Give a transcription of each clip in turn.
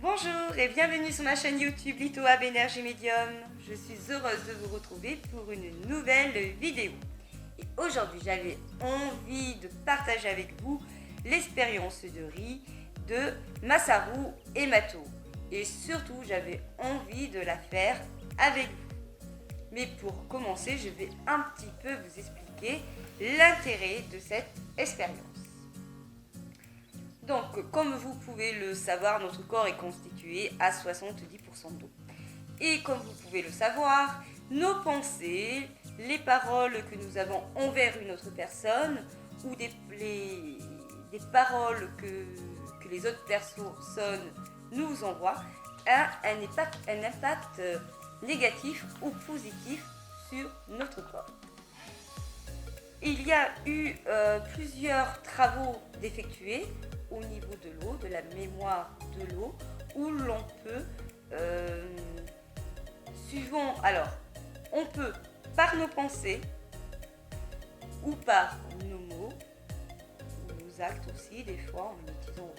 Bonjour et bienvenue sur ma chaîne YouTube LithoHub Énergie Médium. Je suis heureuse de vous retrouver pour une nouvelle vidéo. Et aujourd'hui, j'avais envie de partager avec vous l'expérience de riz de Masaru Emoto. Et surtout, j'avais envie de la faire avec vous. Mais pour commencer, je vais un petit peu vous expliquer l'intérêt de cette expérience. Donc, comme vous pouvez le savoir, notre corps est constitué à 70% d'eau. Et comme vous pouvez le savoir, nos pensées, les paroles que nous avons envers une autre personne ou des paroles que les autres personnes nous envoient a un impact négatif ou positif sur notre corps. Il y a eu plusieurs travaux d'effectuer au niveau de l'eau, de la mémoire de l'eau, où l'on peut, on peut par nos pensées ou par nos mots, nos actes aussi, des fois en utilisant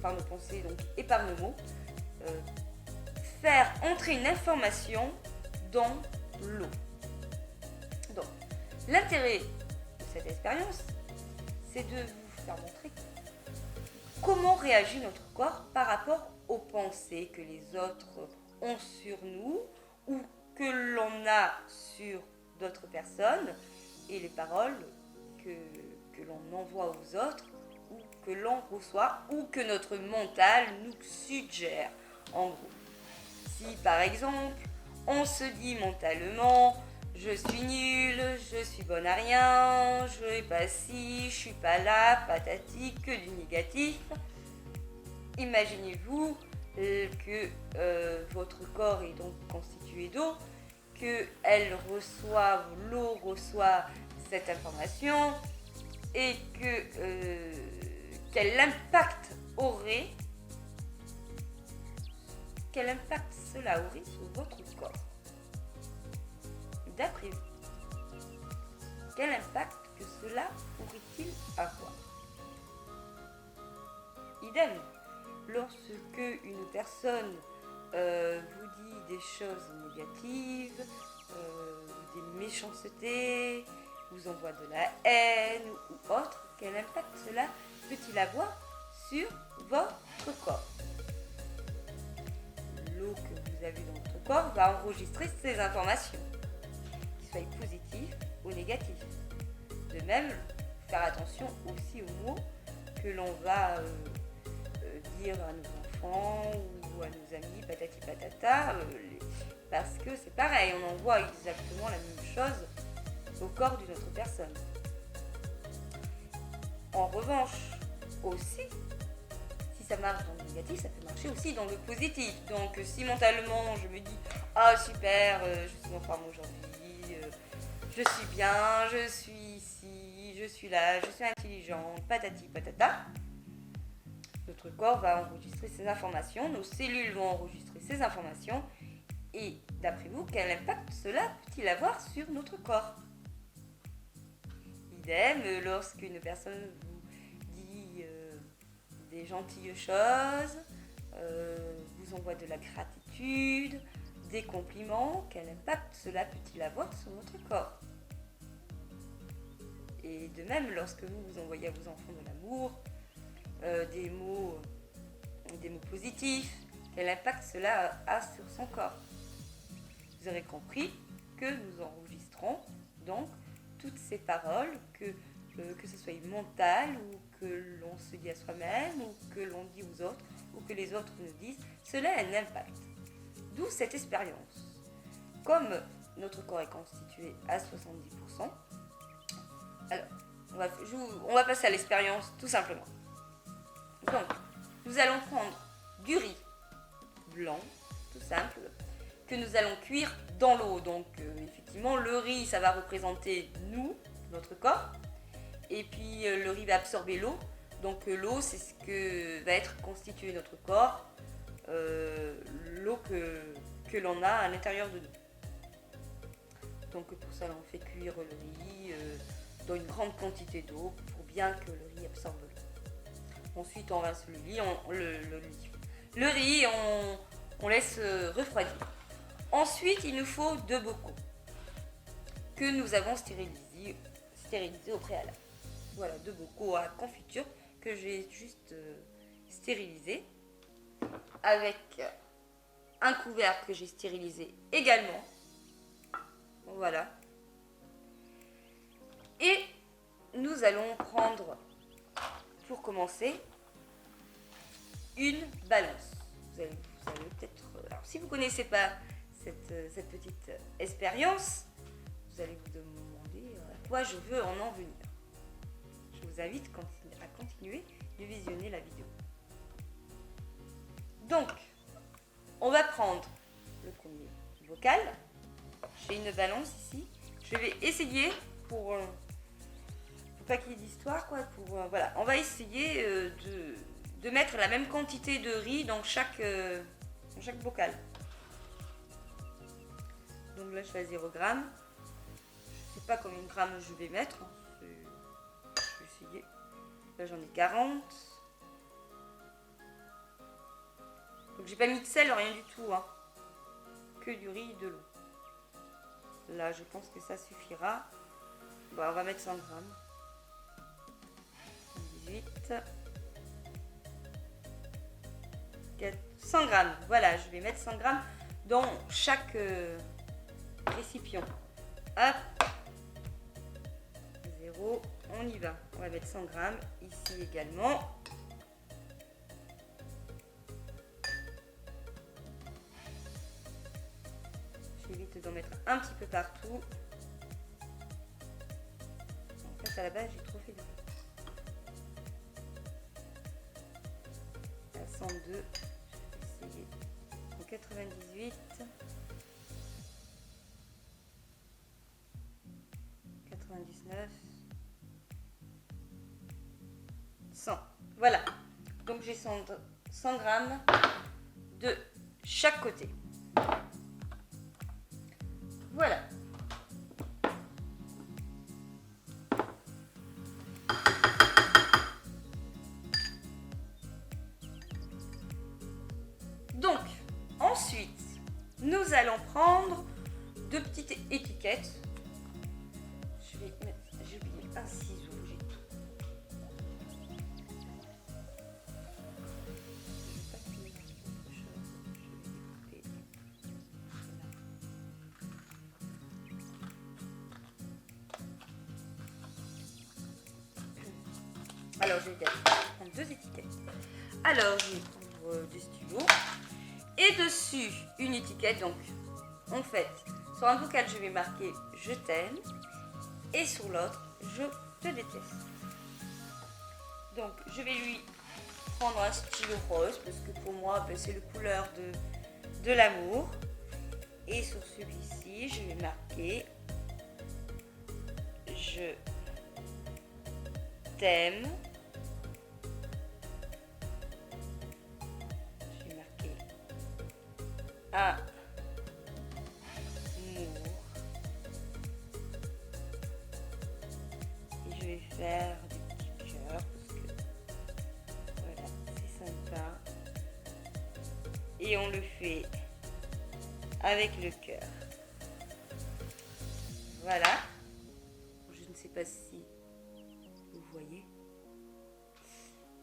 par nos pensées donc, et par nos mots, faire entrer une information dans l'eau. Donc, l'intérêt de cette expérience, c'est de vous faire montrer comment réagit notre corps par rapport aux pensées que les autres ont sur nous ou que l'on a sur d'autres personnes et les paroles que l'on envoie aux autres ou que l'on reçoit ou que notre mental nous suggère. En gros, si par exemple on se dit mentalement je suis nulle, je suis bonne à rien, je n'ai pas ci, je suis pas là, patati, que du négatif. Imaginez-vous que votre corps est donc constitué d'eau, que l'eau reçoit cette information et que quel impact cela aurait sur votre corps. D'après vous, quel impact que cela pourrait-il avoir? Idem, lorsque une personne vous dit des choses négatives, des méchancetés, vous envoie de la haine ou autre, quel impact cela peut-il avoir sur votre corps? L'eau que vous avez dans votre corps va enregistrer ces informations, soit positif ou négatif. De même, faire attention aussi aux mots que l'on va dire à nos enfants ou à nos amis, patati patata, parce que c'est pareil, on envoie exactement la même chose au corps d'une autre personne. En revanche, aussi, si ça marche dans le négatif, ça peut marcher aussi dans le positif. Donc si mentalement je me dis « Ah super, je suis en forme aujourd'hui, je suis bien, je suis ici, je suis là, je suis intelligente, patati patata », notre corps va enregistrer ces informations, nos cellules vont enregistrer ces informations, et d'après vous, quel impact cela peut-il avoir sur notre corps? Idem, lorsqu'une personne vous dit des gentilles choses, vous envoie de la gratitude, des compliments, quel impact cela peut-il avoir sur notre corps? Et de même, lorsque vous envoyez à vos enfants de l'amour, des mots positifs, quel impact cela a sur son corps? Vous aurez compris que nous enregistrons donc toutes ces paroles, que ce soit mental ou que l'on se dit à soi-même ou que l'on dit aux autres ou que les autres nous disent, cela a un impact. D'où cette expérience. Comme notre corps est constitué à 70%, alors on va passer à l'expérience tout simplement. Donc, nous allons prendre du riz blanc, tout simple, que nous allons cuire dans l'eau. Donc, effectivement, le riz, ça va représenter nous, notre corps. Et puis, le riz va absorber l'eau. Donc, l'eau, c'est ce que va être constitué notre corps. L'eau que l'on a à l'intérieur de nous. Donc, pour ça, on fait cuire le riz dans une grande quantité d'eau pour bien que le riz absorbe l'eau. Ensuite, on rince le riz, on laisse refroidir. Ensuite, il nous faut 2 bocaux que nous avons stérilisés au préalable. Voilà, 2 bocaux à confiture que j'ai juste stérilisés avec un couvercle que j'ai stérilisé également. Voilà. Et nous allons prendre, pour commencer, une balance. Vous allez peut-être... Alors, si vous ne connaissez pas cette petite expérience, vous allez vous demander à quoi je veux en venir. Je vous invite à continuer de visionner la vidéo. Donc, on va prendre le premier bocal. J'ai une balance ici. Je vais essayer pour pas qu'il y ait d'histoire, quoi. Voilà, on va essayer de mettre la même quantité de riz dans chaque bocal. Donc là, je suis à 0 g. Je ne sais pas combien de grammes je vais mettre. Je vais essayer. Là, j'en ai 40. Donc, j'ai pas mis de sel, rien du tout. Hein. Que du riz et de l'eau. Là, je pense que ça suffira. Bon, on va mettre 100 grammes. 18. 100 grammes. Voilà, je vais mettre 100 grammes dans chaque récipient. Hop. 0. On y va. On va mettre 100 grammes ici également. J'évite d'en mettre un petit peu partout. En fait, à la base, j'ai trop fait de riz. À 102, je vais essayer. En 98. 99. 100. Voilà. Donc j'ai 100 grammes de chaque côté. Voilà. Donc, ensuite, nous allons prendre 2 petites étiquettes. J'ai oublié un ciseau. Alors, je vais prendre 2 étiquettes. Alors, je vais prendre des stylos. Et dessus, une étiquette. Donc, en fait, sur un bocal, je vais marquer « Je t'aime ». Et sur l'autre, « Je te déteste ». Donc, je vais lui prendre un stylo rose. Parce que pour moi, c'est la couleur de l'amour. Et sur celui-ci, je vais marquer « Je t'aime ». Amour. Et je vais faire des petits cœurs parce que voilà, c'est sympa. Et on le fait avec le cœur. Voilà. Je ne sais pas si vous voyez.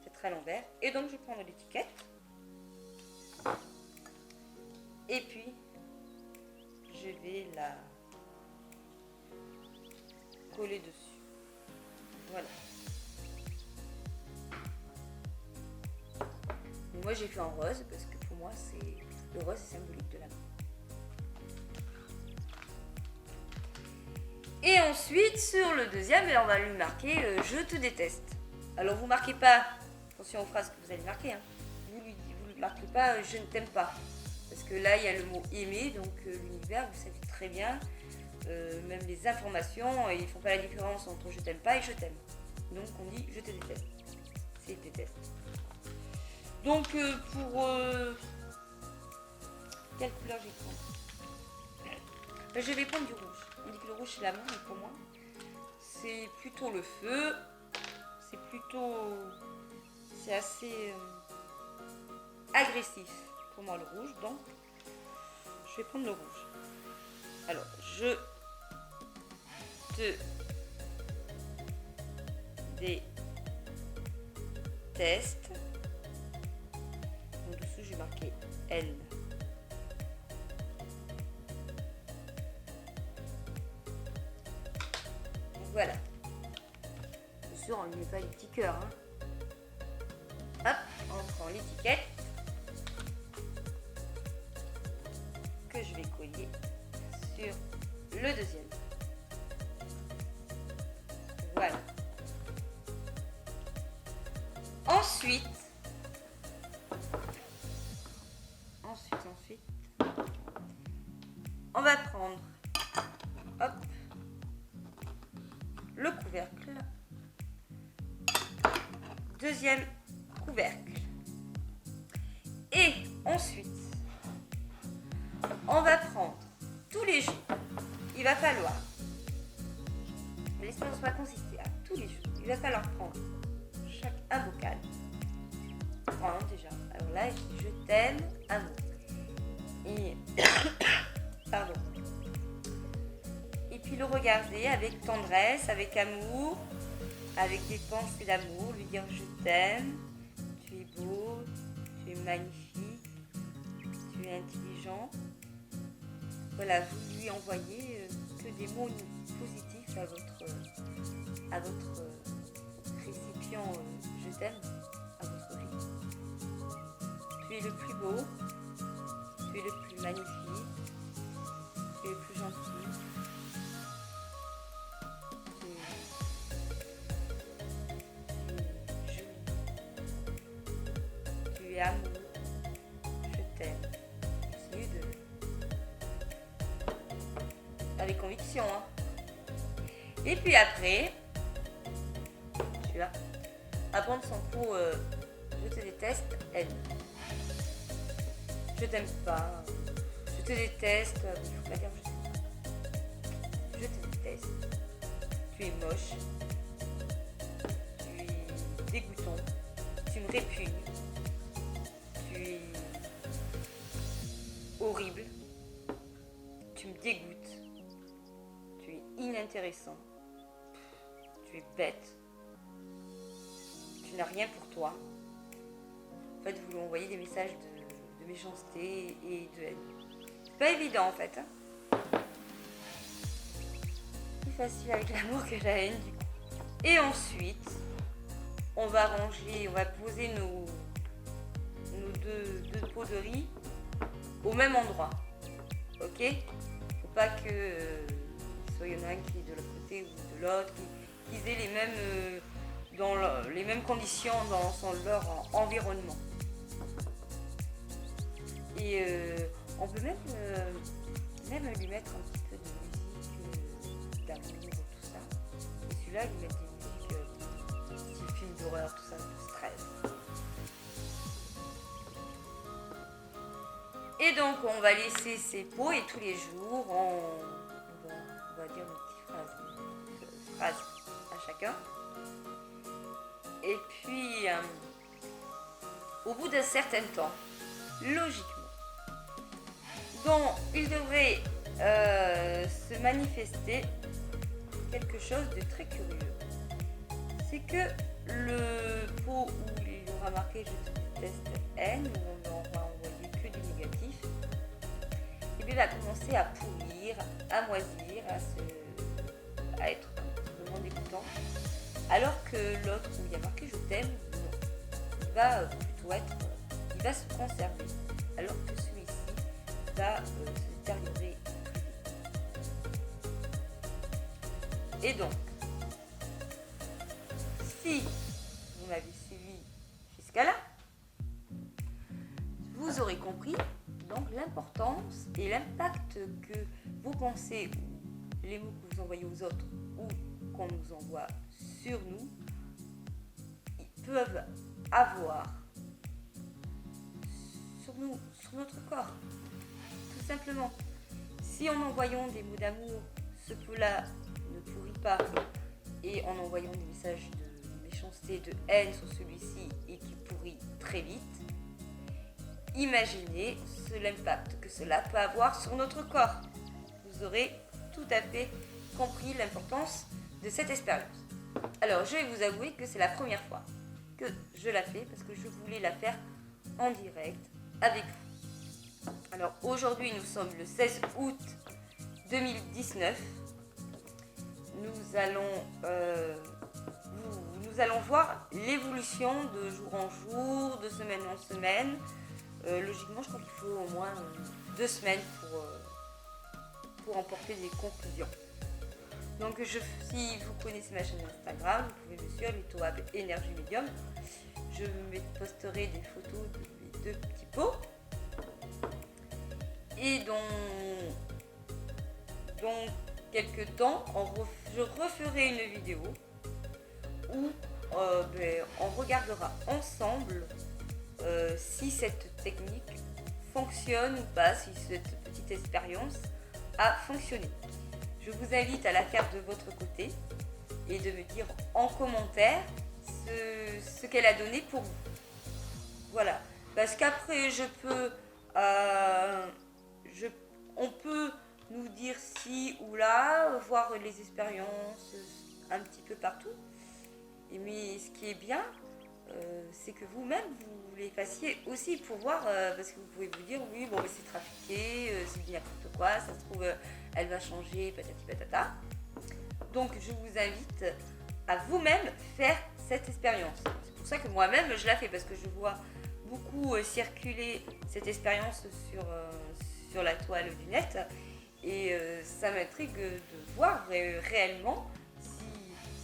C'est à l'envers. Et donc je prends l'étiquette. Et puis, je vais la coller dessus. Voilà. Mais moi, j'ai fait en rose parce que pour moi, le rose est symbolique de l'amour. Et ensuite, sur le deuxième, on va lui marquer « Je te déteste ». Alors, vous ne marquez pas, attention aux phrases que vous allez marquer, hein. Vous ne marquez pas « Je ne t'aime pas ». Parce que là, il y a le mot aimer, donc l'univers, vous savez très bien, même les informations, ils ne font pas la différence entre je t'aime pas et je t'aime. Donc on dit je te déteste. C'est déteste. Donc pour... quelle couleur je vais prendre? Je vais prendre du rouge. On dit que le rouge c'est l'amour, mais pour moi, c'est plutôt le feu, c'est plutôt c'est assez agressif pour moi le rouge, donc je vais prendre le rouge. Alors, je te déteste. En dessous, j'ai marqué N. Voilà. Bien sûr, on ne met pas les petits cœurs. Hop, on prend l'étiquette que je vais coller sur le deuxième. Voilà. Ensuite, on va prendre, hop, le couvercle, deuxième couvercle, et ensuite, on va prendre tous les jours, il va falloir, l'expérience va consister à tous les jours, il va falloir prendre un bocal. Déjà, alors là, je t'aime, un mot. Et pardon. Et puis le regarder avec tendresse, avec amour, avec des pensées d'amour, lui dire je t'aime, tu es beau, tu es magnifique, tu es intelligent. Voilà, vous lui envoyez que des mots positifs à votre récipient je t'aime, à votre vie. Tu es le plus beau, tu es le plus magnifique, tu es le plus gentil, tu es joli, tu es amour, je t'aime. Essayez de... avec conviction. Et puis après, celui-là, à prendre son pot je te déteste, elle. Je t'aime pas, je te déteste, il faut pas dire je t'aime pas. Je te déteste, tu es moche, tu es dégoûtant, tu me répugnes, tu es horrible, tu me dégoûtes, tu es inintéressant, tu es bête, tu n'as rien pour toi. En fait, vous lui envoyez des messages de méchanceté et de haine. C'est pas évident en fait. Plus facile avec l'amour que la haine du coup. Et ensuite, on va ranger, on va poser nos deux pots de riz au même endroit. Ok? Faut pas que soit y en a un qui est de l'autre côté ou de l'autre, qu'ils aient les mêmes conditions dans leur environnement. Et on peut même lui mettre un petit peu de musique d'amour, tout ça. Et celui-là, lui mettre des musiques style film d'horreur, tout ça, de stress. Et donc, on va laisser ces pots et tous les jours, on va dire une petite phrase à chacun. Et puis, au bout d'un certain temps, logiquement, dont il devrait se manifester quelque chose de très curieux. C'est que le pot où il aura marqué je te déteste N, où on va envoyer que du négatif, il va commencer à pourrir, à moisir, à être un petit peu moins dégoûtant. Alors que l'autre où il y a marqué je t'aime, non. Il va plutôt il va se conserver. Alors que celui-ci va se détériorer plus vite. Et donc, si vous m'avez suivi jusqu'à là, vous aurez compris donc l'importance et l'impact que vos pensées, les mots que vous envoyez aux autres ou qu'on nous envoie sur nous, ils peuvent avoir sur nous, sur notre corps. Tout simplement. Si en envoyant des mots d'amour, ce pot-là ne pourrit pas, et en envoyant des messages de méchanceté, foncée de haine sur celui-ci et qui pourrit très vite, imaginez l'impact que cela peut avoir sur notre corps. Vous aurez tout à fait compris l'importance de cette expérience. Alors, je vais vous avouer que c'est la première fois que je la fais parce que je voulais la faire en direct avec vous. Alors, aujourd'hui, nous sommes le 16 août 2019. Nous allons voir l'évolution de jour en jour, de semaine en semaine. Logiquement, je crois qu'il faut au moins 2 semaines pour en porter des conclusions. Donc, si vous connaissez ma chaîne Instagram, vous pouvez me suivre, Litowab Energy Medium. Je posterai des photos de mes 2 petits pots. Et dans quelques temps, je referai une vidéo où on regardera ensemble si cette technique fonctionne ou pas, si cette petite expérience a fonctionné. Je vous invite à la faire de votre côté et de me dire en commentaire ce qu'elle a donné pour vous. Voilà, parce qu'après on peut nous dire si ou là, voir les expériences un petit peu partout. Mais ce qui est bien, c'est que vous-même, vous les fassiez aussi pour voir, parce que vous pouvez vous dire, oui, bon, c'est trafiqué, c'est n'importe quoi, ça se trouve, elle va changer, patati patata. Donc, je vous invite à vous-même faire cette expérience. C'est pour ça que moi-même, je la fais, parce que je vois beaucoup circuler cette expérience sur la toile du net. Et ça m'intrigue de voir réellement si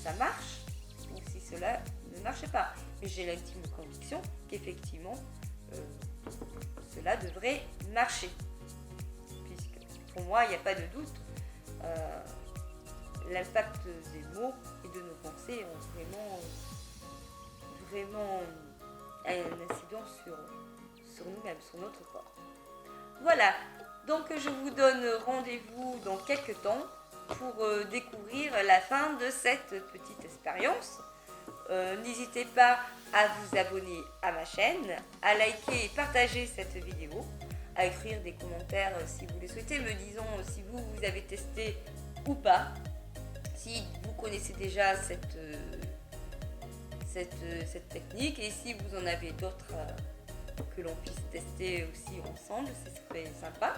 ça marche ou si cela ne marche pas. Mais j'ai l'intime conviction qu'effectivement, cela devrait marcher. Puisque pour moi, il n'y a pas de doute, l'impact des mots et de nos pensées ont vraiment un incident sur nous-mêmes, sur notre corps. Voilà. Donc je vous donne rendez-vous dans quelques temps pour découvrir la fin de cette petite expérience. N'hésitez pas à vous abonner à ma chaîne, à liker et partager cette vidéo, à écrire des commentaires si vous le souhaitez, me disant si vous avez testé ou pas, si vous connaissez déjà cette technique et si vous en avez d'autres que l'on puisse tester aussi ensemble, ce serait sympa.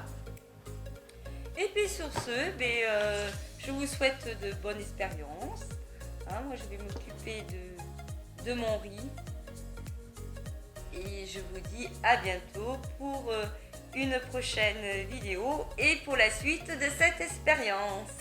Et puis sur ce, je vous souhaite de bonnes expériences. Moi je vais m'occuper de mon riz. Et je vous dis à bientôt pour une prochaine vidéo et pour la suite de cette expérience.